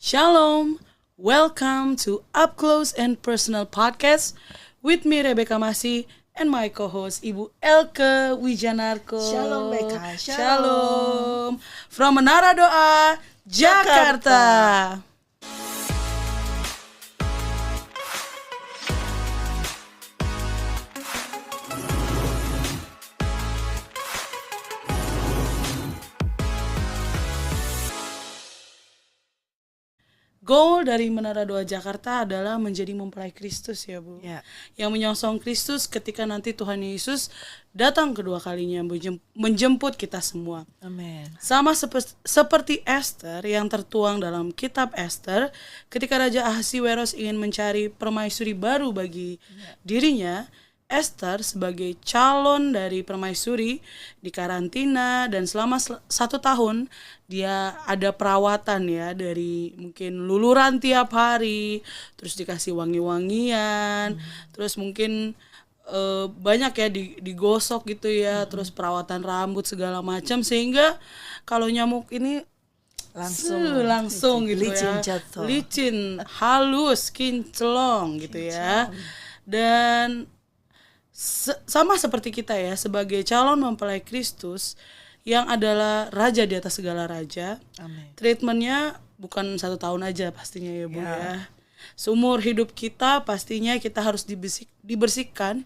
Shalom, welcome to Up Close and Personal Podcast with me Rebecca Masih and my co-host Ibu Elke Wijanarko. Shalom Beka, Shalom. From Menara Doa, Jakarta. Goal dari Menara Doa Jakarta adalah menjadi mempelai Kristus ya Bu. Ya. Yang menyongsong Kristus ketika nanti Tuhan Yesus datang kedua kalinya menjemput kita semua. Amin. Sama seperti Esther yang tertuang dalam kitab Esther, ketika Raja Ahasiweros ingin mencari permaisuri baru bagi dirinya, Esther sebagai calon dari permaisuri dikarantina dan selama 1 tahun dia ada perawatan ya, dari mungkin luluran tiap hari, terus dikasih wangi-wangian, terus mungkin banyak ya digosok gitu ya, terus perawatan rambut segala macam, sehingga kalau nyamuk ini langsung gitu licin, ya, jatuh. licin, halus, kinclong gitu ya. Dan sama seperti kita ya, sebagai calon mempelai Kristus yang adalah raja di atas segala raja. Amin. Treatmentnya bukan 1 tahun aja pastinya ya Bu ya. Seumur hidup kita pastinya kita harus dibersihkan,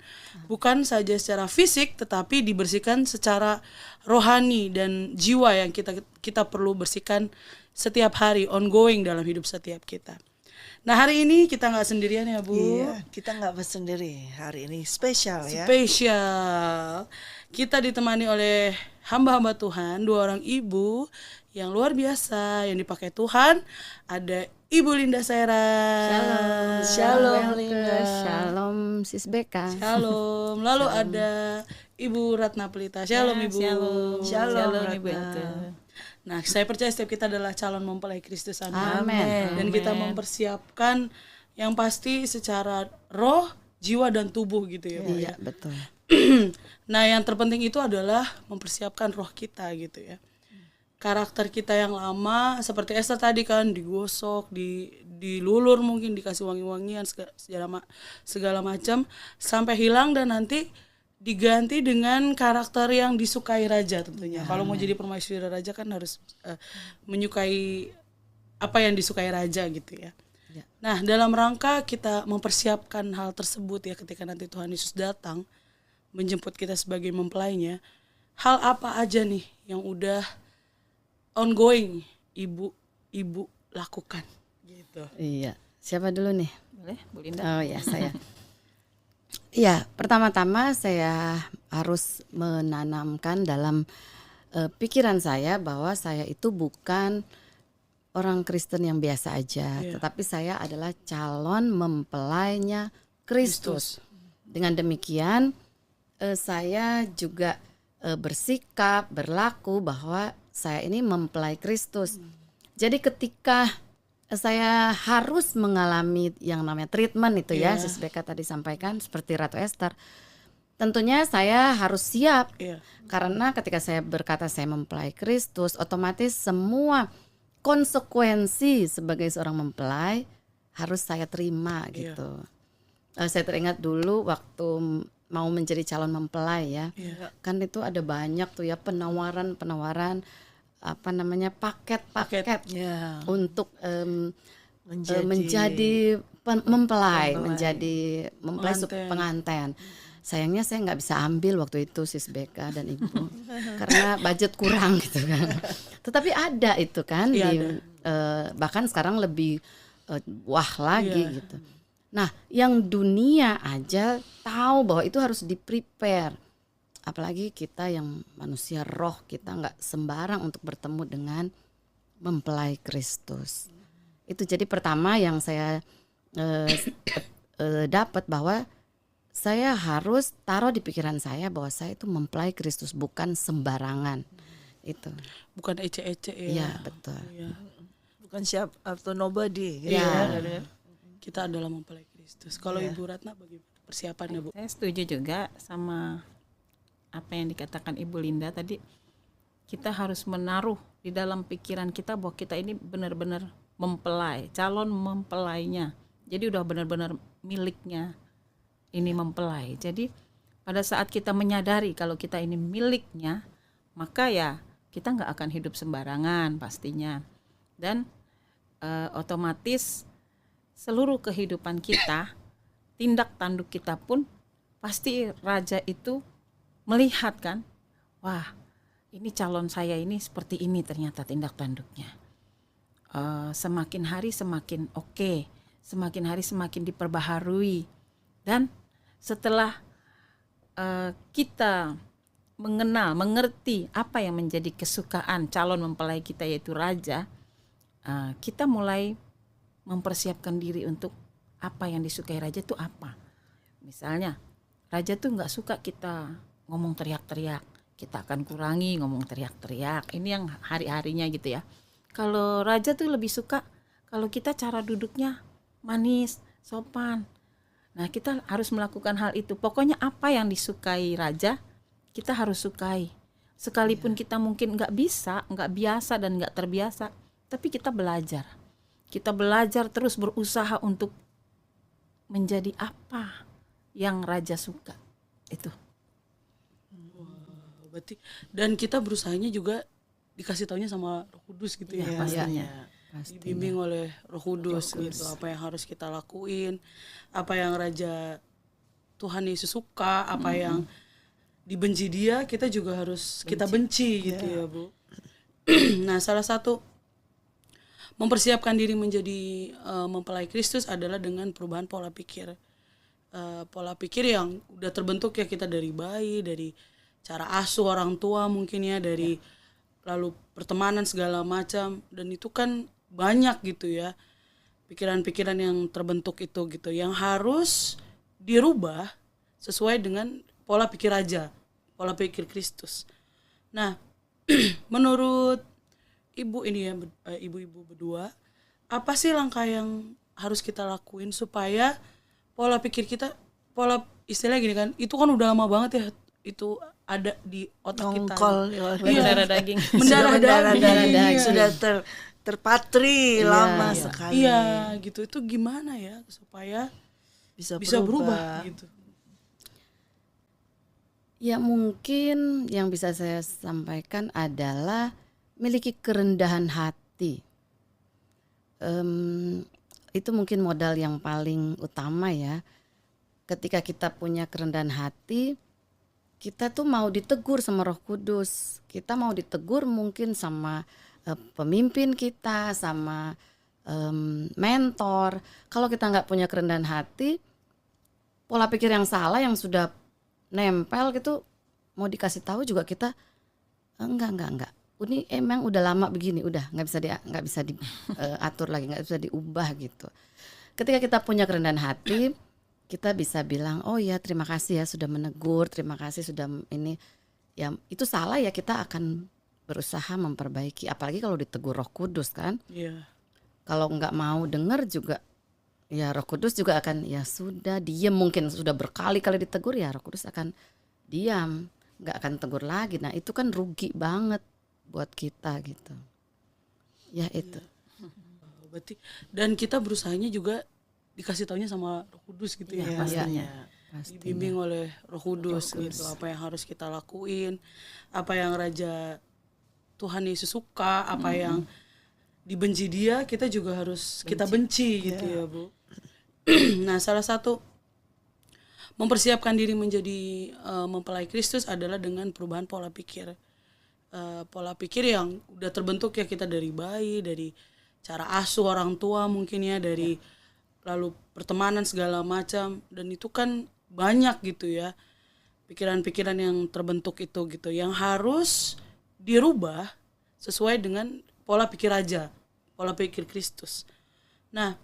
bukan saja secara fisik tetapi dibersihkan secara rohani dan jiwa yang kita perlu bersihkan setiap hari, ongoing dalam hidup setiap kita. Nah, hari ini kita nggak sendirian ya Bu. Iya, kita nggak sendiri. Hari ini spesial ya. Spesial. Kita ditemani oleh hamba-hamba Tuhan, 2 orang ibu yang luar biasa yang dipakai Tuhan. Ada Ibu Linda Sera. Shalom, Welke. Linda. Shalom Sis Beka. Shalom. Lalu ada Ibu Ratna Pelita. Shalom Ibu. Shalom, Ibu Ratna. Elke. Nah, saya percaya setiap kita adalah calon mempelai Kristus. Amin. Dan kita mempersiapkan yang pasti secara roh, jiwa dan tubuh gitu ya Bu. Iya, betul. Nah, yang terpenting itu adalah mempersiapkan roh kita gitu ya. Karakter kita yang lama seperti Esther tadi kan, digosok, dilulur, mungkin dikasih wangi-wangian segala macam sampai hilang dan nanti diganti dengan karakter yang disukai raja tentunya. Kalau mau jadi permaisuri raja kan harus menyukai apa yang disukai raja gitu ya. Nah, dalam rangka kita mempersiapkan hal tersebut ya, ketika nanti Tuhan Yesus datang menjemput kita sebagai mempelainya, hal apa aja nih yang udah ongoing ibu lakukan gitu. Iya. Siapa dulu nih? Boleh, Bu Linda? Oh ya, saya. Iya, pertama-tama saya harus menanamkan dalam pikiran saya bahwa saya itu bukan orang Kristen yang biasa aja, tetapi saya adalah calon mempelainya Kristus. Dengan demikian saya juga bersikap, berlaku bahwa saya ini mempelai Kristus. Jadi ketika saya harus mengalami yang namanya treatment itu ya, Sis Beka tadi sampaikan seperti Ratu Esther. Tentunya saya harus siap. Karena ketika saya berkata saya mempelai Kristus, otomatis semua konsekuensi sebagai seorang mempelai harus saya terima gitu. Saya teringat dulu waktu mau menjadi calon mempelai ya. Kan itu ada banyak tuh ya penawaran apa namanya paket Ya. untuk menjadi mempelai, menjadi mempelai pengantin. Sayangnya saya nggak bisa ambil waktu itu Sis Beka dan Ibu karena budget kurang gitu kan. Tetapi ada itu kan bahkan sekarang lebih wah lagi gitu. Nah, yang dunia aja tahu bahwa itu harus di-prepare. Apalagi kita yang manusia roh, kita nggak sembarang untuk bertemu dengan mempelai Kristus. Itu jadi pertama yang saya dapat bahwa saya harus taruh di pikiran saya bahwa saya itu mempelai Kristus, bukan sembarangan. Itu. Bukan ece-ece ya. Iya, betul. Bukan siap atau nobody gitu Ya. ya. Kita adalah mempelai Kristus. Kalau Ibu Ratna bagaimana persiapannya Bu? Saya setuju juga sama apa yang dikatakan Ibu Linda tadi. Kita harus menaruh di dalam pikiran kita bahwa kita ini benar-benar mempelai, calon mempelainya. Jadi udah benar-benar miliknya ini mempelai. Jadi pada saat kita menyadari kalau kita ini miliknya, maka ya kita nggak akan hidup sembarangan pastinya. Dan otomatis seluruh kehidupan kita, tindak tanduk kita pun pasti raja itu melihat kan, wah ini calon saya ini seperti ini ternyata tindak tanduknya. Semakin hari semakin oke, semakin hari semakin diperbaharui. Dan setelah kita mengerti apa yang menjadi kesukaan calon mempelai kita yaitu raja, kita mulai mempersiapkan diri untuk apa yang disukai raja itu apa. Misalnya raja tuh nggak suka kita ngomong teriak-teriak, kita akan kurangi ngomong teriak-teriak. Ini yang hari-harinya gitu ya. Kalau raja tuh lebih suka kalau kita cara duduknya manis, sopan. Nah kita harus melakukan hal itu. Pokoknya apa yang disukai raja kita harus sukai. Sekalipun kita mungkin nggak bisa, nggak biasa dan nggak terbiasa, tapi kita belajar. Kita belajar terus berusaha untuk menjadi apa yang raja suka. Itu. Berarti dan kita berusahanya juga dikasih taunya sama Roh Kudus gitu ya. Pastinya. Dibimbing oleh Roh Kudus gitu, apa yang harus kita lakuin, apa yang Raja Tuhan Yesus suka, apa yang dibenci dia, kita juga harus kita benci gitu ya, Bu. Nah, salah satu mempersiapkan diri menjadi mempelai Kristus adalah dengan perubahan pola pikir. Pola pikir yang udah terbentuk ya kita dari bayi, dari cara asuh orang tua mungkin ya, dari lalu pertemanan segala macam, dan itu kan banyak gitu ya pikiran-pikiran yang terbentuk itu gitu yang harus dirubah sesuai dengan pola pikir raja, pola pikir Kristus. Nah, menurut ibu ini ya, ibu-ibu berdua, apa sih langkah yang harus kita lakuin supaya pola pikir kita, pola istilahnya gini kan, itu kan udah lama banget ya itu ada di otak kita. Mendarah daging. Mendarah daging. Iya. Sudah terpatri lama sekali. Iya, gitu. Itu gimana ya supaya bisa berubah gitu. Ya mungkin yang bisa saya sampaikan adalah miliki kerendahan hati. Itu mungkin modal yang paling utama ya. Ketika kita punya kerendahan hati, kita tuh mau ditegur sama Roh Kudus. Kita mau ditegur mungkin sama pemimpin kita, sama mentor. Kalau kita nggak punya kerendahan hati, pola pikir yang salah yang sudah nempel gitu, mau dikasih tahu juga kita enggak. Ini emang udah lama begini, udah nggak bisa diatur lagi, nggak bisa diubah gitu. Ketika kita punya kerendahan hati, kita bisa bilang, oh ya terima kasih ya sudah menegur, terima kasih sudah ini. Ya itu salah ya, kita akan berusaha memperbaiki. Apalagi kalau ditegur Roh Kudus kan. Iya. Kalau nggak mau dengar juga, ya Roh Kudus juga akan ya sudah diam. Mungkin sudah berkali-kali ditegur ya Roh Kudus akan diam, nggak akan tegur lagi. Nah itu kan rugi banget buat kita gitu. Ya itu. Berarti dan kita berusahanya juga dikasih taunya sama Roh Kudus gitu ya. Pastinya. Dibimbing oleh Roh Kudus gitu, apa yang harus kita lakuin, apa yang Raja Tuhan Yesus suka, apa yang dibenci dia, kita juga harus kita benci gitu ya, Bu. Nah, salah satu mempersiapkan diri menjadi mempelai Kristus adalah dengan perubahan pola pikir. Pola pikir yang udah terbentuk ya kita dari bayi, dari cara asuh orang tua mungkin ya, dari lalu pertemanan segala macam, dan itu kan banyak gitu ya pikiran-pikiran yang terbentuk itu gitu yang harus dirubah sesuai dengan pola pikir raja, pola pikir Kristus. Nah,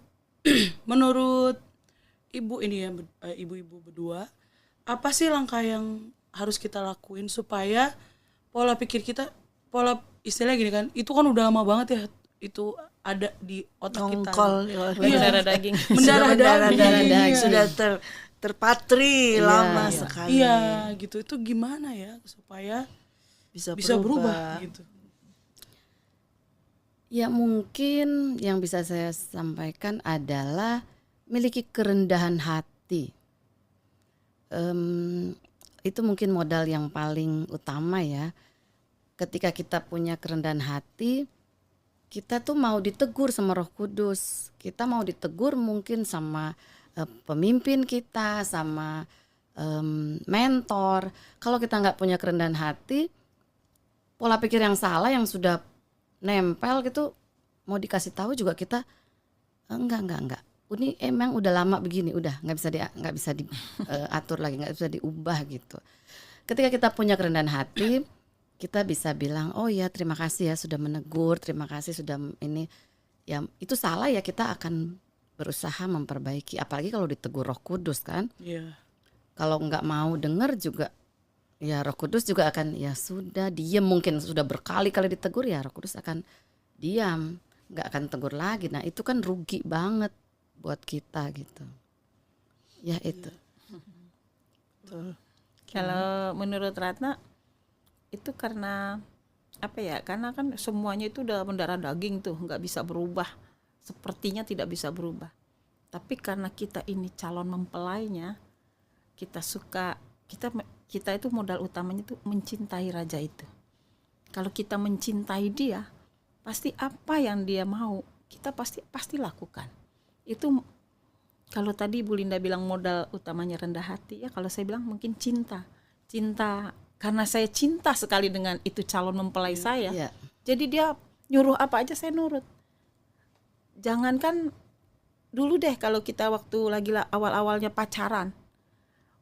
menurut ibu ini ya, ibu-ibu berdua, apa sih langkah yang harus kita lakuin supaya pola pikir kita, pola istilahnya gini kan, itu kan udah lama banget ya itu ada di otak kita. Mendarah daging. Mendarah daging. Sudah terpatri lama sekali. Iya, gitu. Itu gimana ya supaya bisa berubah gitu. Ya mungkin yang bisa saya sampaikan adalah miliki kerendahan hati. Itu mungkin modal yang paling utama ya. Ketika kita punya kerendahan hati, kita tuh mau ditegur sama Roh Kudus. Kita mau ditegur mungkin sama pemimpin kita, sama mentor. Kalau kita nggak punya kerendahan hati, pola pikir yang salah yang sudah nempel gitu, mau dikasih tahu juga kita enggak. Ini emang udah lama begini, udah nggak bisa diatur lagi, nggak bisa diubah gitu. Ketika kita punya kerendahan hati, kita bisa bilang, oh ya terima kasih ya sudah menegur, terima kasih sudah ini. Ya itu salah ya, kita akan berusaha memperbaiki. Apalagi kalau ditegur Roh Kudus kan. Iya. Kalau nggak mau dengar juga, ya Roh Kudus juga akan ya sudah diam. Mungkin sudah berkali-kali ditegur, ya Roh Kudus akan diam, nggak akan tegur lagi. Nah itu kan rugi banget buat kita gitu. Ya itu. Kalau menurut Ratna itu karena apa ya? Karena kan semuanya itu udah mendarah daging tuh, nggak bisa berubah. Sepertinya tidak bisa berubah. Tapi karena kita ini calon mempelainya, kita itu modal utamanya tuh mencintai raja itu. Kalau kita mencintai dia, pasti apa yang dia mau kita pasti lakukan. Itu kalau tadi Bu Linda bilang modal utamanya rendah hati, ya kalau saya bilang mungkin cinta karena saya cinta sekali dengan itu calon mempelai saya. Iya. Jadi dia nyuruh apa aja saya nurut. Jangankan dulu deh, kalau kita waktu lagi awal-awalnya pacaran,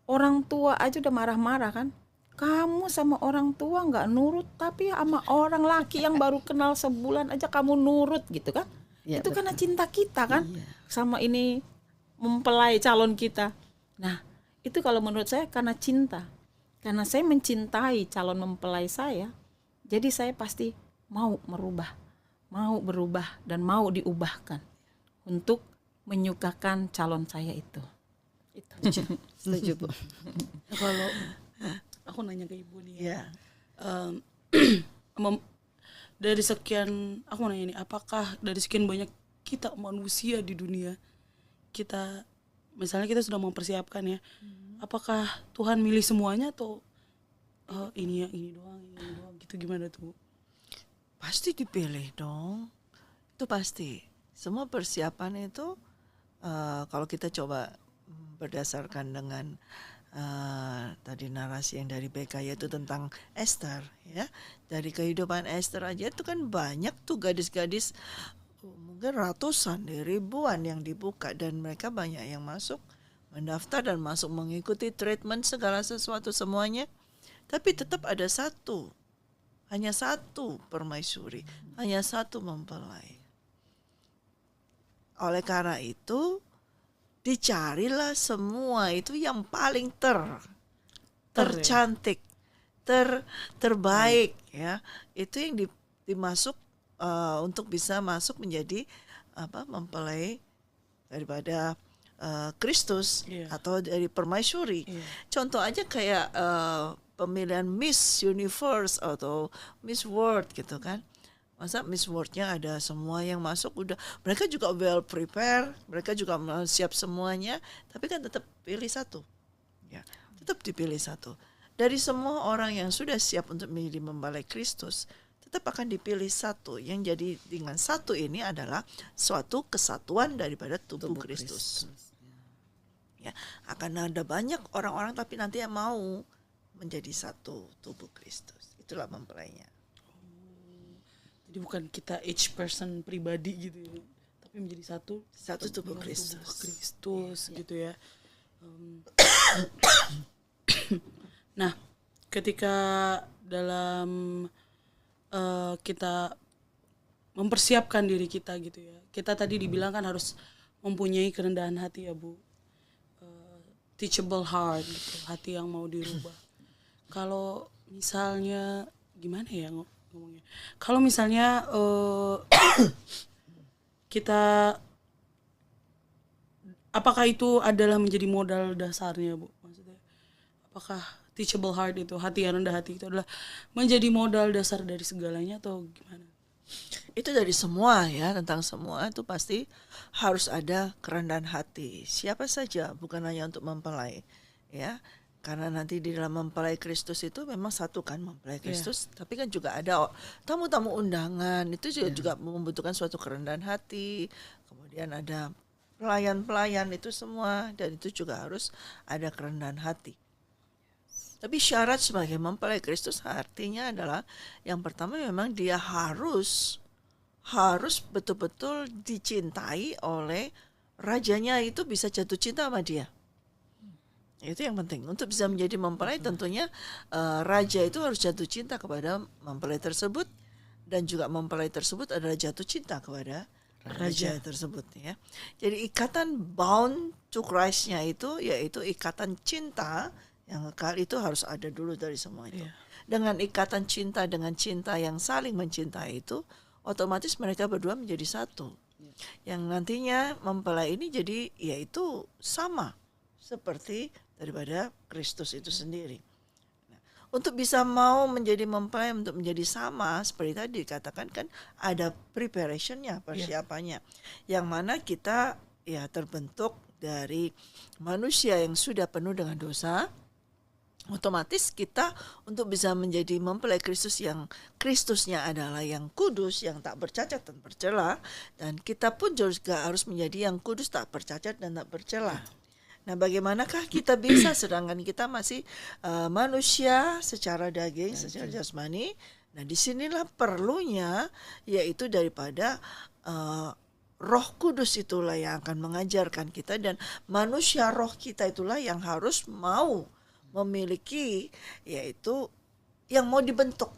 orang tua aja udah marah-marah kan. Kamu sama orang tua nggak nurut, tapi sama orang laki yang baru kenal sebulan aja kamu nurut gitu kan. Ya, itu betul. karena cinta kita kan, Iya. sama ini mempelai calon kita. Nah itu kalau menurut saya karena cinta. Karena saya mencintai calon mempelai saya, jadi saya pasti mau berubah dan mau diubahkan untuk menyukakan calon saya itu. Setuju Bu. Kalau aku nanya ke Ibu nih Ya. dari sekian, aku mau nanya nih, apakah dari sekian banyak kita manusia di dunia, kita misalnya kita sudah mempersiapkan ya, apakah Tuhan milih semuanya atau ini doang gitu, gimana tuh? Pasti dipilih dong. Itu pasti. Semua persiapan itu kalau kita coba berdasarkan dengan tadi narasi yang dari BK yaitu tentang Esther ya. Dari kehidupan Esther aja itu kan banyak tuh gadis-gadis, mungkin ratusan, ribuan yang dibuka, dan mereka banyak yang masuk mendaftar dan masuk mengikuti treatment segala sesuatu semuanya. Tapi tetap ada satu, hanya satu permaisuri, hanya satu mempelai. Oleh karena itu dicarilah semua itu yang paling tercantik, terbaik ya. Itu yang dimasuk untuk bisa masuk menjadi mempelai daripada Kristus atau dari permaisuri. Contoh aja kayak pemilihan Miss Universe atau Miss World gitu kan. Masa Miss World-nya ada semua yang masuk, udah mereka juga well prepare, mereka juga siap semuanya, tapi kan tetap pilih satu. Ya, tetap dipilih satu. Dari semua orang yang sudah siap untuk menjadi mempelai Kristus, tetap akan dipilih satu. Yang jadi dengan satu ini adalah suatu kesatuan daripada tubuh Kristus. Ya, akan ada banyak orang-orang tapi nanti yang mau menjadi satu tubuh Kristus. Itulah mempelainya. Jadi bukan kita each person pribadi gitu ya, tapi menjadi satu tubuh Kristus. Gitu ya. Nah, ketika dalam kita mempersiapkan diri kita gitu ya, kita tadi dibilang kan harus mempunyai kerendahan hati ya Bu, teachable heart gitu, hati yang mau dirubah. Kalau misalnya gimana ya ngomongnya? Kalau misalnya kita, apakah itu adalah menjadi modal dasarnya Bu? Maksudnya, apakah teachable heart itu, hati yang rendah hati itu adalah menjadi modal dasar dari segalanya atau gimana? Itu dari semua ya, tentang semua itu pasti harus ada kerendahan hati. Siapa saja, bukan hanya untuk mempelai, ya. Karena nanti di dalam mempelai Kristus itu memang satu kan mempelai Kristus, tapi kan juga ada tamu-tamu undangan, itu juga membutuhkan suatu kerendahan hati. Kemudian ada pelayan-pelayan itu semua, dan itu juga harus ada kerendahan hati. Tapi syarat sebagai mempelai Kristus artinya adalah yang pertama memang dia harus betul-betul dicintai oleh rajanya, itu bisa jatuh cinta sama dia. Itu yang penting. Untuk bisa menjadi mempelai tentunya raja itu harus jatuh cinta kepada mempelai tersebut, dan juga mempelai tersebut adalah jatuh cinta kepada raja tersebut ya. Jadi ikatan bound to Christ-nya itu yaitu ikatan cinta yang kekal itu harus ada dulu dari semua itu. Dengan ikatan cinta dengan cinta yang saling mencintai itu, otomatis mereka berdua menjadi satu. Yang nantinya mempelai ini jadi yaitu sama seperti daripada Kristus itu sendiri. Nah, untuk bisa mau menjadi mempelai, untuk menjadi sama seperti tadi dikatakan kan ada preparationnya, persiapannya. Yang mana kita ya terbentuk dari manusia yang sudah penuh dengan dosa. Otomatis kita untuk bisa menjadi mempelai Kristus yang Kristusnya adalah yang kudus, yang tak bercacat dan bercela, dan kita pun juga harus menjadi yang kudus, tak bercacat dan tak bercela. Nah, bagaimanakah kita bisa sedangkan kita masih manusia secara daging, secara jasmani? Nah, disinilah perlunya yaitu daripada Roh Kudus itulah yang akan mengajarkan kita, dan manusia roh kita itulah yang harus mau memiliki yaitu yang mau dibentuk,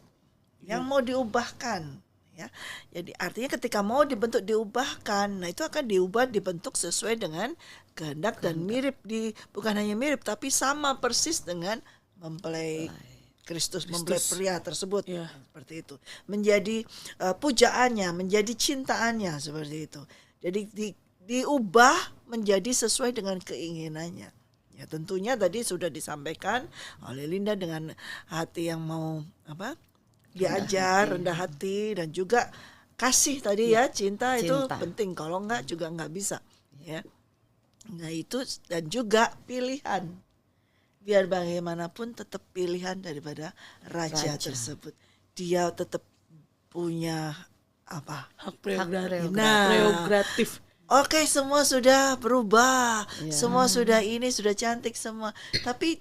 yang mau diubahkan ya. Jadi artinya ketika mau dibentuk diubahkan, nah itu akan dibentuk sesuai dengan kehendak dan mirip bukan hanya mirip tapi sama persis dengan mempelai Kristus, mempelai pria tersebut seperti itu. Menjadi pujaannya, menjadi cintaannya seperti itu. Jadi diubah menjadi sesuai dengan keinginannya. Ya, tentunya tadi sudah disampaikan oleh Linda dengan hati yang mau diajar, rendah hati, dan juga kasih tadi ya, cinta itu penting. Kalau enggak juga enggak bisa ya. Nah itu, dan juga pilihan. Biar bagaimanapun tetap pilihan daripada raja tersebut. Dia tetap punya hak prerogatif. Oke, semua sudah berubah, semua sudah sudah cantik semua. Tapi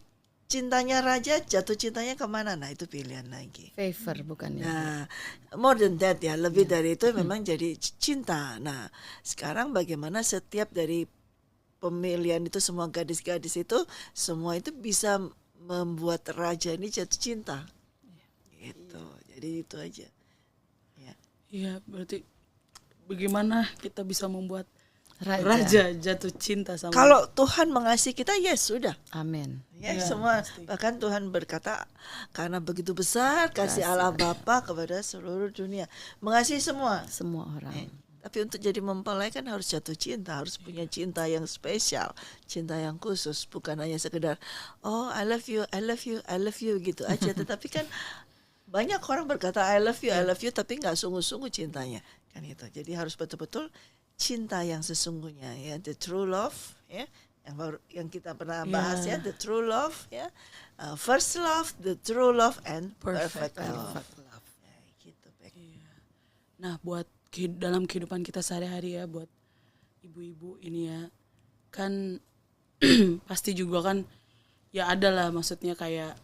cintanya raja, jatuh cintanya kemana? Nah itu pilihan lagi. Favor bukan ya. Nah, more than that ya, lebih dari itu memang jadi cinta. Nah, sekarang bagaimana setiap dari pemilihan itu, semua gadis-gadis itu, semua itu bisa membuat raja ini jatuh cinta. Gitu. Jadi itu aja. Iya, berarti bagaimana kita bisa membuat raja jatuh cinta sama. Kalau Tuhan mengasihi kita, sudah. Amin. Semua pasti. Bahkan Tuhan berkata, karena begitu besar kasih Allah Bapa kepada seluruh dunia, mengasihi semua orang. Tapi untuk jadi mempelai kan harus jatuh cinta, harus punya cinta yang spesial, cinta yang khusus, bukan hanya sekedar I love you, I love you, I love you gitu aja. Tetapi kan banyak orang berkata I love you, tapi nggak sungguh-sungguh cintanya kan itu. Jadi harus betul-betul cinta yang sesungguhnya ya, the true love ya, yang kita pernah bahas ya, the true love ya, first love, the true love, and perfect love. Ya, gitu, Nah, buat dalam kehidupan kita sehari-hari ya, buat ibu-ibu ini ya, kan pasti juga kan ya ada lah, maksudnya kayak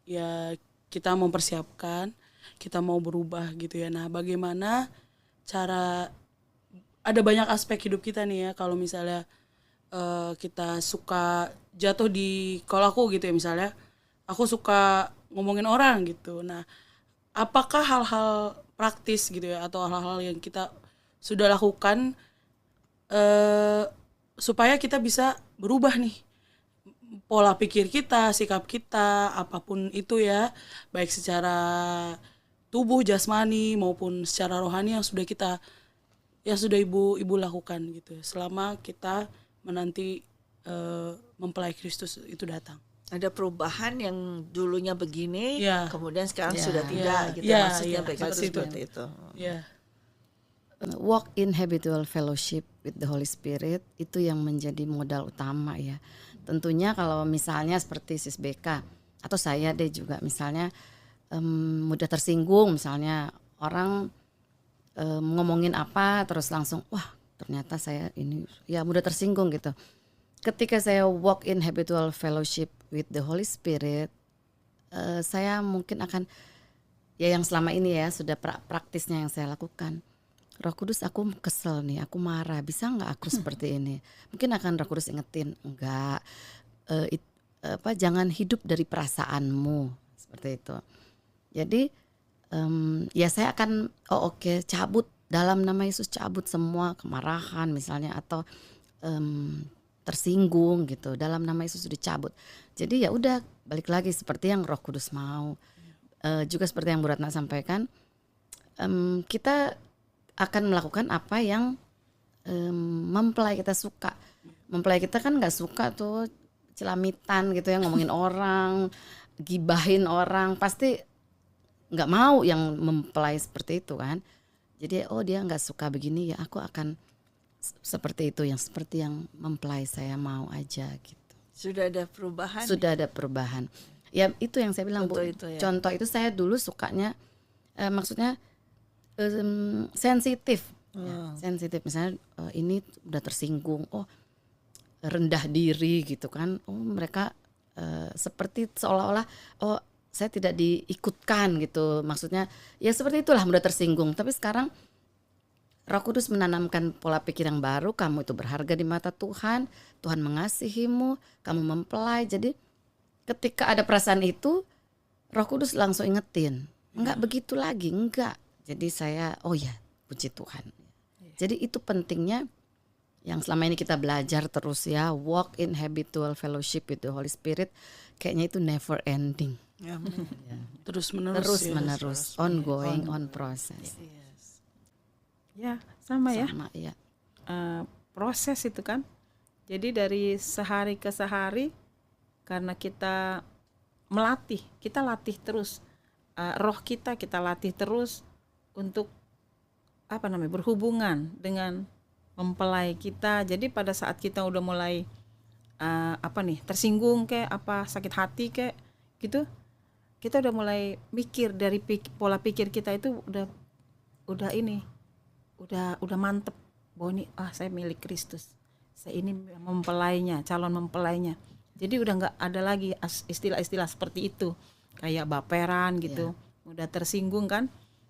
ya kita mempersiapkan, kita mau berubah gitu ya. Nah, bagaimana cara, ada banyak aspek hidup kita nih ya, kalau misalnya kita suka jatuh di, kalau aku gitu ya, misalnya aku suka ngomongin orang gitu. Nah, apakah hal-hal praktis gitu ya, atau hal-hal yang kita sudah lakukan supaya kita bisa berubah nih pola pikir kita, sikap kita, apapun itu ya, baik secara tubuh jasmani maupun secara rohani yang sudah ibu lakukan gitu selama kita menanti mempelai Kristus itu datang. Ada perubahan yang dulunya begini, kemudian sekarang sudah tidak gitu, maksudnya seperti itu. walk in habitual fellowship with the Holy Spirit itu yang menjadi modal utama ya. Tentunya kalau misalnya seperti Sis BK atau saya deh juga misalnya mudah tersinggung, misalnya orang ngomongin apa terus langsung wah ternyata saya ini ya mudah tersinggung gitu. Ketika saya walk in habitual fellowship with the Holy Spirit, saya mungkin akan ya yang selama ini ya sudah praktisnya yang saya lakukan. Roh Kudus, aku kesel nih, aku marah, bisa nggak aku seperti ini? Mungkin akan Roh Kudus ingetin, enggak, jangan hidup dari perasaanmu seperti itu. Jadi ya saya akan oke, cabut dalam nama Yesus, cabut semua kemarahan misalnya atau tersinggung gitu, dalam nama Yesus dicabut. Jadi ya udah balik lagi seperti yang Roh Kudus mau. Juga seperti yang Bu Ratna sampaikan, kita akan melakukan apa yang mempelai kita suka. Mempelai kita kan nggak suka tuh celamitan gitu ya, ngomongin orang, gibahin orang, pasti nggak mau yang mempelai seperti itu kan. Jadi dia nggak suka begini ya, aku akan seperti itu, yang seperti yang mempelai saya mau aja gitu. Sudah ada perubahan. Sudah ada perubahan. Ya itu yang saya bilang Contoh Bu. itu ya. Contoh itu saya dulu sukanya maksudnya sensitif. Ya, sensitif misalnya ini udah tersinggung, rendah diri gitu kan. Mereka seperti seolah-olah saya tidak diikutkan gitu. Maksudnya ya seperti itulah, mudah tersinggung. Tapi sekarang Roh Kudus menanamkan pola pikir yang baru, kamu itu berharga di mata Tuhan, Tuhan mengasihimu, kamu mempelai. Jadi ketika ada perasaan itu, Roh Kudus langsung ingetin, enggak begitu lagi, enggak. Jadi saya, puji Tuhan. Jadi itu pentingnya yang selama ini kita belajar terus ya, walk in habitual fellowship with the Holy Spirit, kayaknya itu never ending. Ya, Terus menerus. Ongoing, on process. Ya, sama ya. Ya. Proses itu kan. Jadi dari sehari ke sehari, karena kita melatih, kita latih terus. Roh kita latih terus untuk berhubungan dengan mempelai kita. Jadi pada saat kita udah mulai tersinggung kayak sakit hati kayak gitu, kita udah mulai mikir dari pola pikir kita itu udah mantep bahwa ini saya milik Kristus, saya ini mempelainya, calon mempelainya. Jadi udah nggak ada lagi istilah-istilah seperti itu kayak baperan gitu, udah tersinggung kan.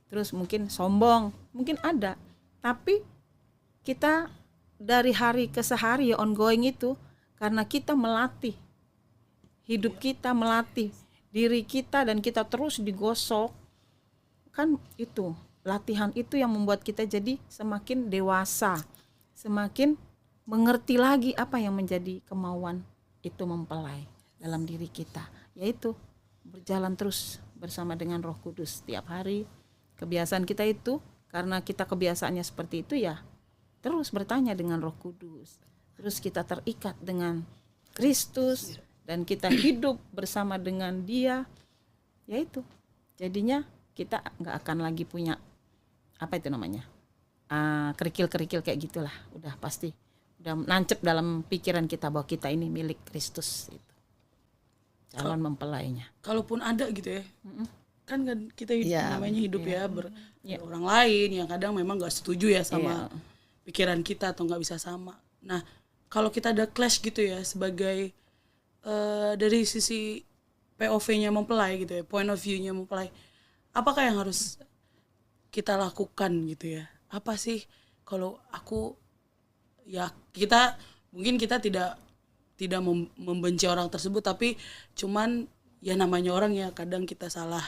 Terus mungkin sombong, mungkin ada. Tapi kita dari hari ke sehari ongoing itu karena kita melatih hidup kita, melatih diri kita, dan kita terus digosok. Kan itu, latihan itu yang membuat kita jadi semakin dewasa, semakin mengerti lagi apa yang menjadi kemauan itu mempelai dalam diri kita. Yaitu berjalan terus bersama dengan Roh Kudus setiap hari. Kebiasaan kita itu, karena kita kebiasaannya seperti itu ya, terus bertanya dengan Roh Kudus. Terus kita terikat dengan Kristus dan kita hidup bersama dengan Dia. Yaitu, jadinya kita nggak akan lagi punya kerikil-kerikil kayak gitulah. Udah pasti, udah nancep dalam pikiran kita bahwa kita ini milik Kristus itu. Calon mempelainya. Kalaupun ada gitu ya. Kan kita namanya hidup orang lain yang kadang memang nggak setuju ya sama pikiran kita atau nggak bisa sama. Nah kalau kita ada clash gitu ya sebagai dari sisi POV-nya mempelai gitu ya, point of view-nya mempelai, apakah yang harus kita lakukan gitu ya? Apa sih kalau aku kita tidak membenci orang tersebut, tapi cuman ya namanya orang ya, kadang kita salah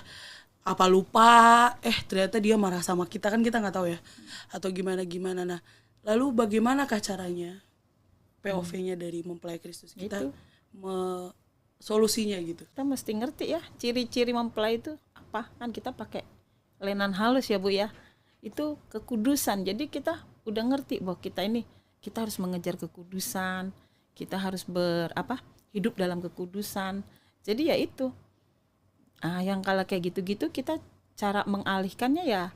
lupa ternyata dia marah sama kita, kan kita nggak tahu ya, atau gimana. Nah lalu bagaimanakah caranya POV-nya dari mempelai Kristus kita solusinya gitu? Kita mesti ngerti ya ciri-ciri mempelai itu apa. Kan kita pakai lenan halus ya Bu ya, itu kekudusan. Jadi kita udah ngerti bahwa kita harus mengejar kekudusan, kita harus hidup dalam kekudusan. Jadi ya itu, yang kalau kayak gitu-gitu kita cara mengalihkannya ya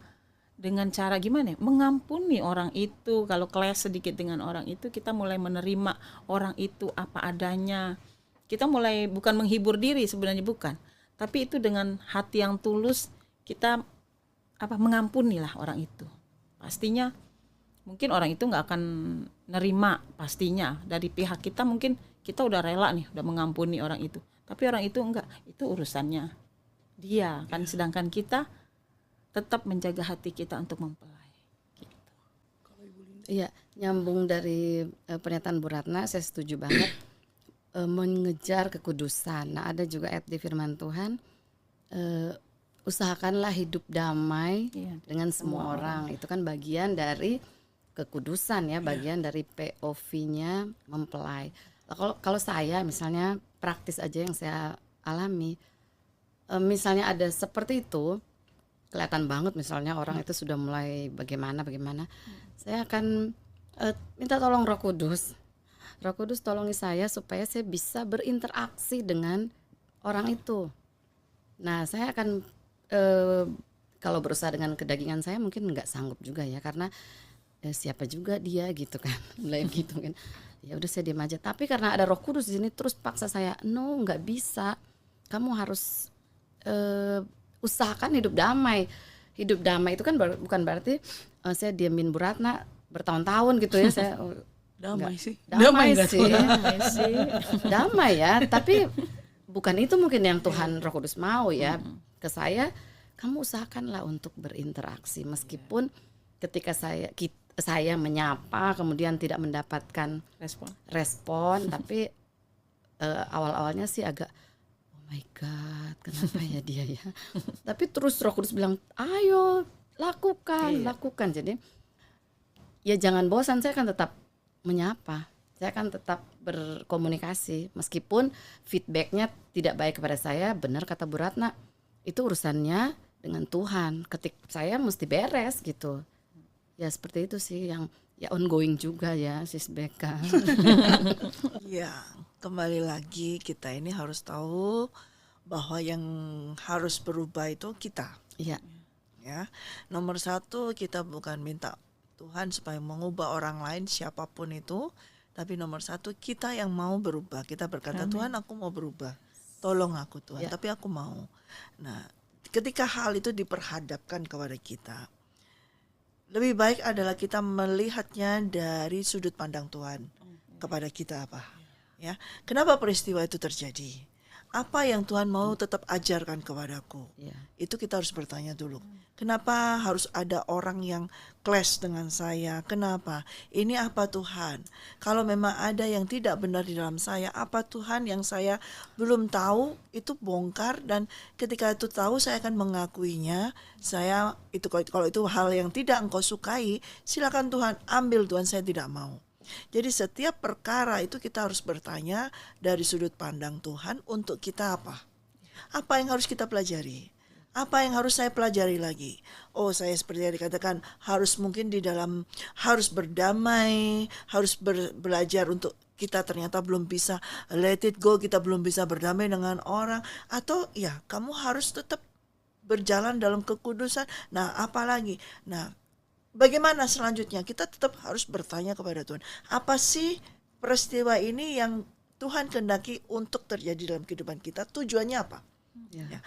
dengan cara gimana ya? Mengampuni orang itu. Kalau clash sedikit dengan orang itu, kita mulai menerima orang itu apa adanya. Kita mulai bukan menghibur diri, sebenarnya bukan, tapi itu dengan hati yang tulus kita mengampunilah orang itu. Pastinya mungkin orang itu nggak akan nerima, pastinya dari pihak kita mungkin kita udah rela nih, udah mengampuni orang itu, tapi orang itu enggak, itu urusannya dia kan, sedangkan kita tetap menjaga hati kita untuk mempelai gitu. Iya, nyambung dari pernyataan Bu Ratna, saya setuju banget. Mengejar kekudusan. Nah, ada juga ayat di firman Tuhan, usahakanlah hidup damai dengan semua orang. Itu kan bagian dari kekudusan ya, bagian dari POV-nya mempelai. Kalau saya misalnya praktis aja yang saya alami, misalnya ada seperti itu, kelihatan banget misalnya orang itu sudah mulai bagaimana, saya akan minta tolong Roh Kudus tolongi saya supaya saya bisa berinteraksi dengan orang itu. Nah, saya akan kalau berusaha dengan kedagingan saya mungkin nggak sanggup juga ya, karena siapa juga dia gitu kan, mulai gitu kan. Ya udah saya diam aja. Tapi karena ada Roh Kudus di sini terus paksa saya, no, nggak bisa. Kamu harus usahakan hidup damai. Hidup damai itu kan bukan berarti saya diamin Bu Ratna bertahun-tahun gitu ya. Saya damai sih. Damai sih. Damai ya, tapi bukan itu mungkin yang Tuhan Roh Kudus mau ya. Ke saya, kamu usahakanlah untuk berinteraksi meskipun ketika saya menyapa kemudian tidak mendapatkan respon tapi awal-awalnya sih agak oh my God, kenapa ya dia ya. Tapi terus Roh Kudus bilang, ayo lakukan. Jadi ya jangan bosan, saya akan tetap menyapa, saya akan tetap berkomunikasi meskipun feedbacknya tidak baik kepada saya. Benar kata Bu Ratna, itu urusannya dengan Tuhan, saya mesti beres gitu. Ya seperti itu sih yang ya ongoing juga ya Sis Beka. Ya, kembali lagi kita ini harus tahu bahwa yang harus berubah itu kita. Iya. Ya, nomor satu, kita bukan minta Tuhan supaya mengubah orang lain siapapun itu, tapi nomor satu kita yang mau berubah. Kita berkata, Tuhan aku mau berubah, tolong aku Tuhan, tapi aku mau. Nah, ketika hal itu diperhadapkan kepada kita, lebih baik adalah kita melihatnya dari sudut pandang Tuhan kepada kita apa. Ya, kenapa peristiwa itu terjadi? Apa yang Tuhan mau tetap ajarkan kepadaku? Itu kita harus bertanya dulu. Kenapa harus ada orang yang clash dengan saya? Kenapa? Ini apa Tuhan? Kalau memang ada yang tidak benar di dalam saya, apa Tuhan yang saya belum tahu? Itu bongkar, dan ketika itu tahu saya akan mengakuinya. Saya itu kalau itu hal yang tidak engkau sukai, silakan Tuhan ambil Tuhan, saya tidak mau. Jadi setiap perkara itu kita harus bertanya dari sudut pandang Tuhan untuk kita apa? Apa yang harus kita pelajari? Apa yang harus saya pelajari lagi? Oh, saya seperti yang dikatakan harus mungkin di dalam harus berdamai, harus belajar untuk kita ternyata belum bisa let it go, kita belum bisa berdamai dengan orang, atau ya kamu harus tetap berjalan dalam kekudusan. Nah, apalagi? Nah, bagaimana selanjutnya? Kita tetap harus bertanya kepada Tuhan. Apa sih peristiwa ini yang Tuhan kehendaki untuk terjadi dalam kehidupan kita? Tujuannya apa? Ya.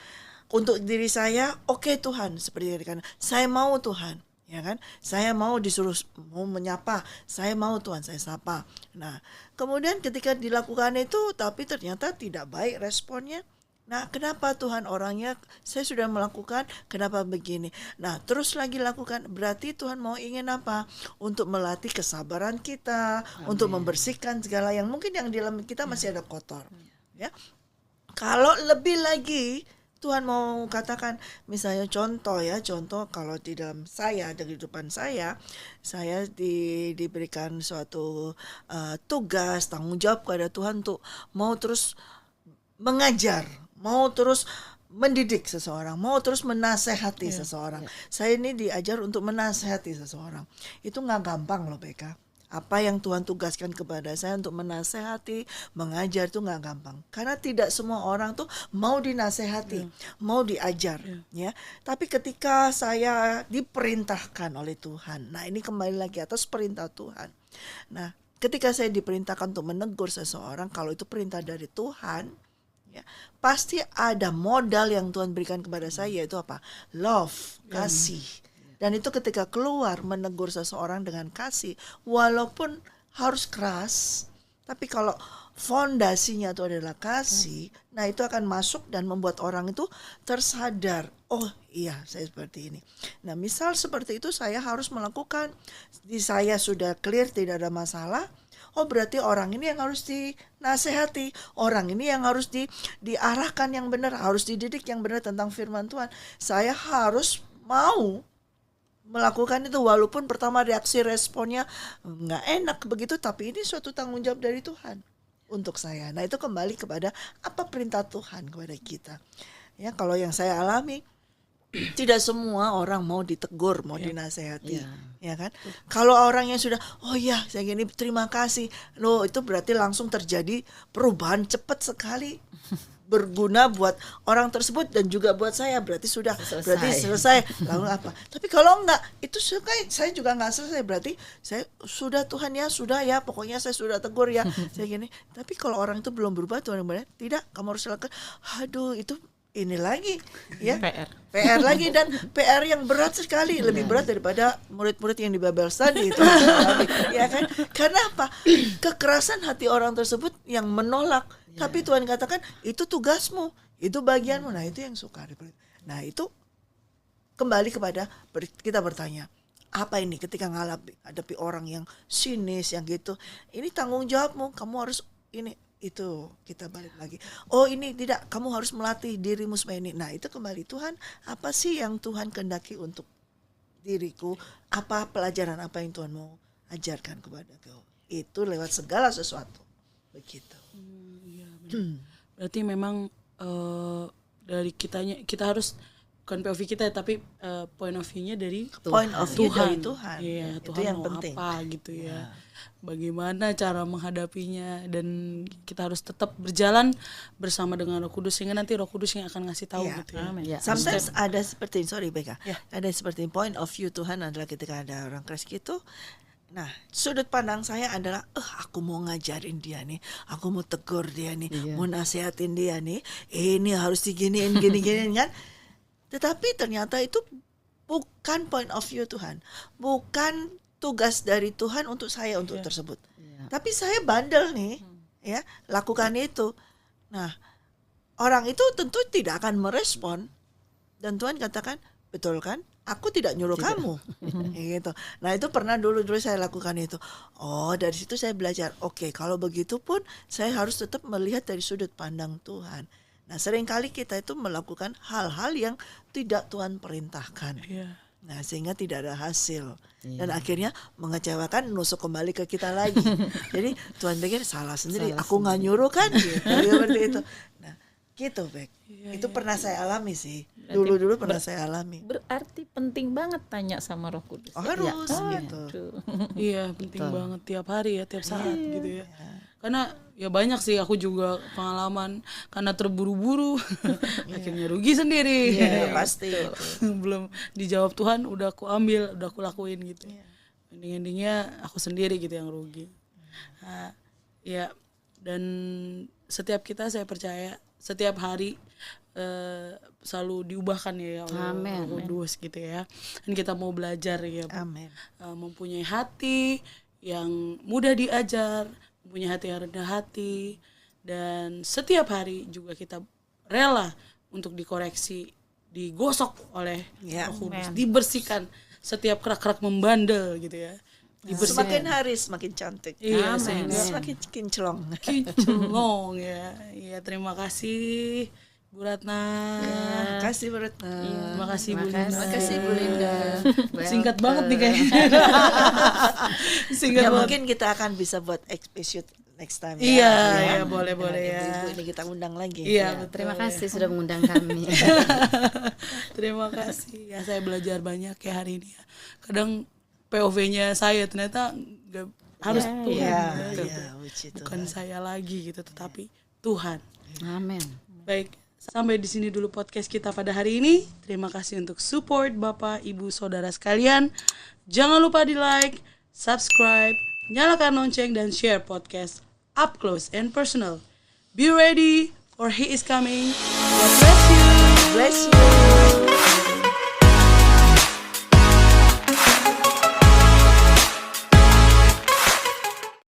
Untuk diri saya, oke Tuhan, seperti yang dikatakan, saya mau Tuhan, ya kan? Saya mau disuruh mau menyapa, saya mau Tuhan, saya sapa. Nah, kemudian ketika dilakukan itu, tapi ternyata tidak baik responnya. Nah, kenapa Tuhan orangnya, saya sudah melakukan, kenapa begini? Nah, terus lagi lakukan, berarti Tuhan mau ingin apa? Untuk melatih kesabaran kita, untuk membersihkan segala yang mungkin yang di dalam kita masih ada kotor. Ya, kalau lebih lagi, Tuhan mau katakan, misalnya contoh kalau di dalam saya, di kehidupan saya diberikan suatu tugas, tanggung jawab kepada Tuhan untuk mau terus mengajar, mau terus mendidik seseorang, mau terus menasehati seseorang. Saya ini diajar untuk menasehati seseorang. Itu nggak gampang loh Beka. Apa yang Tuhan tugaskan kepada saya untuk menasehati, mengajar itu nggak gampang. Karena tidak semua orang tuh mau dinasehati, mau diajar, ya. Tapi ketika saya diperintahkan oleh Tuhan, nah ini kembali lagi atas perintah Tuhan. Nah, ketika saya diperintahkan untuk menegur seseorang, kalau itu perintah dari Tuhan, ya, pasti ada modal yang Tuhan berikan kepada saya, yaitu apa? Love, kasih. Dan itu ketika keluar menegur seseorang dengan kasih, walaupun harus keras, tapi kalau fondasinya itu adalah kasih, nah itu akan masuk dan membuat orang itu tersadar, oh iya saya seperti ini. Nah misal seperti itu saya harus melakukan, di saya sudah clear tidak ada masalah, oh berarti orang ini yang harus dinasehati, orang ini yang harus diarahkan yang benar, harus dididik yang benar tentang firman Tuhan. Saya harus mau melakukan itu, walaupun pertama reaksi responnya nggak enak begitu, tapi ini suatu tanggung jawab dari Tuhan untuk saya. Nah itu kembali kepada apa perintah Tuhan kepada kita. Ya kalau yang saya alami, tidak semua orang mau ditegur, mau dinasehati, ya kan? Kalau orang yang sudah, oh ya saya gini terima kasih, loh itu berarti langsung terjadi perubahan cepat sekali. Berguna buat orang tersebut dan juga buat saya, berarti sudah selesai. Lalu apa? Tapi kalau enggak, itu saya juga enggak selesai, berarti saya sudah Tuhan ya, sudah ya, pokoknya saya sudah tegur ya, saya gini. Tapi kalau orang itu belum berubah, Tuhan bilang tidak, kamu harus lakukan. Aduh, itu ini lagi ya PR lagi, dan PR yang berat sekali, lebih berat daripada murid-murid yang di Bible Study itu. Ya kan? Karena apa? Kekerasan hati orang tersebut yang menolak. Tapi Tuhan katakan itu tugasmu, itu bagianmu. Nah itu yang sukar. Nah itu kembali kepada kita bertanya, apa ini ketika hadapi orang yang sinis yang gitu, ini tanggung jawabmu, kamu harus ini itu. Kita balik lagi, oh ini tidak, kamu harus melatih dirimu supaya ini. Nah itu kembali, Tuhan apa sih yang Tuhan kehendaki untuk diriku, apa pelajaran apa yang Tuhan mau ajarkan kepadaku, itu lewat segala sesuatu begitu. Berarti memang dari kita harus bukan POV kita tapi point of view-nya dari point of view Tuhan. dari Tuhan. Iya, itu Tuhan yang mau penting. apa gitu ya. Bagaimana cara menghadapinya, dan kita harus tetap berjalan bersama dengan Roh Kudus sehingga nanti Roh Kudus yang akan ngasih tahu gitu ya. Sometimes ada seperti Becca. Ada seperti point of view Tuhan adalah ketika ada orang Kristen gitu. Nah, sudut pandang saya adalah, aku mau ngajarin dia nih, aku mau tegur dia nih, mau nasihatin dia nih, ini harus diginiin, gini kan. Tetapi ternyata itu bukan point of view Tuhan, bukan tugas dari Tuhan untuk saya untuk tersebut. Tapi saya bandel nih, ya lakukan itu. Nah, orang itu tentu tidak akan merespon, dan Tuhan katakan, betul kan? Aku tidak nyuruh kamu, gitu. Nah itu pernah dulu saya lakukan itu. Oh dari situ saya belajar. Oke, kalau begitu pun saya harus tetap melihat dari sudut pandang Tuhan. Nah seringkali kita itu melakukan hal-hal yang tidak Tuhan perintahkan. Nah sehingga tidak ada hasil. Dan akhirnya mengecewakan, nusuk kembali ke kita lagi. Jadi Tuhan pikir salah sendiri. Aku nggak nyuruh kan, gitu. Seperti itu. Nah gitu Bek. Itu pernah saya alami sih. Dulu pernah saya alami. Berarti penting banget tanya sama Roh Kudus. Harus gitu. Iya, penting banget tiap hari ya, tiap saat gitu ya. Karena ya banyak sih aku juga pengalaman karena terburu-buru akhirnya rugi sendiri. Iya, pasti. Belum dijawab Tuhan udah aku ambil, udah aku lakuin gitu. Ending-endingnya aku sendiri gitu yang rugi. Nah, ya, dan setiap kita saya percaya setiap hari selalu diubahkan ya oleh Roh Kudus gitu ya. Dan kita mau belajar ya, mempunyai hati yang mudah diajar, mempunyai hati yang rendah hati, dan setiap hari juga kita rela untuk dikoreksi, digosok oleh Roh Kudus, dibersihkan setiap kerak-kerak membandel gitu ya. Semakin hari semakin cantik. Iya, semakin kinclong. Kinclong ya. Iya, terima kasih Bu Ratna. Terima kasih Bu Ratna. Terima kasih Bu Linda. Terima kasih Bu Linda. Singkat banget nih kayaknya. Singkat ya banget. Mungkin kita akan bisa buat episode next time. Iya, boleh ya. Ibu ini kita undang lagi. Iya, Terima kasih sudah mengundang kami. Terima kasih. Ya saya belajar banyak ya hari ini ya. Kadang POV-nya saya ternyata harus Tuhan. puji Bukan saya lagi gitu, tetapi Tuhan. Amin. Baik, sampai di sini dulu podcast kita pada hari ini. Terima kasih untuk support Bapak, Ibu, Saudara sekalian. Jangan lupa di like, subscribe, nyalakan lonceng, dan share podcast Up Close and Personal. Be ready for He is coming. God bless you. Bless